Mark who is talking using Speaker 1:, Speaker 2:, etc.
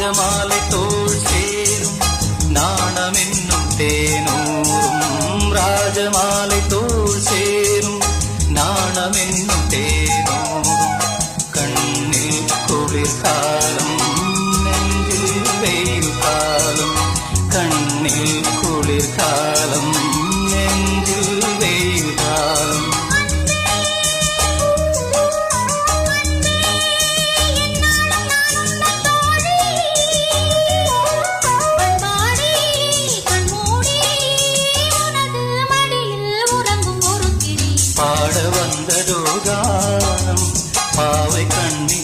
Speaker 1: ராஜமாலை தோள் சேரும் நாணம் என்னும் தேனூரும் ராஜமாலை தோள் சேரும் நாணம் என்னும் தேனூரும் கண்ணில் குளிர்காலம் நெஞ்சில் வெயில் காலம் கண்ணில் குளிர்காலம் நெஞ்சில் வெயில் காலம் பாட வந்ததோ கானம் பாவை கண்ணி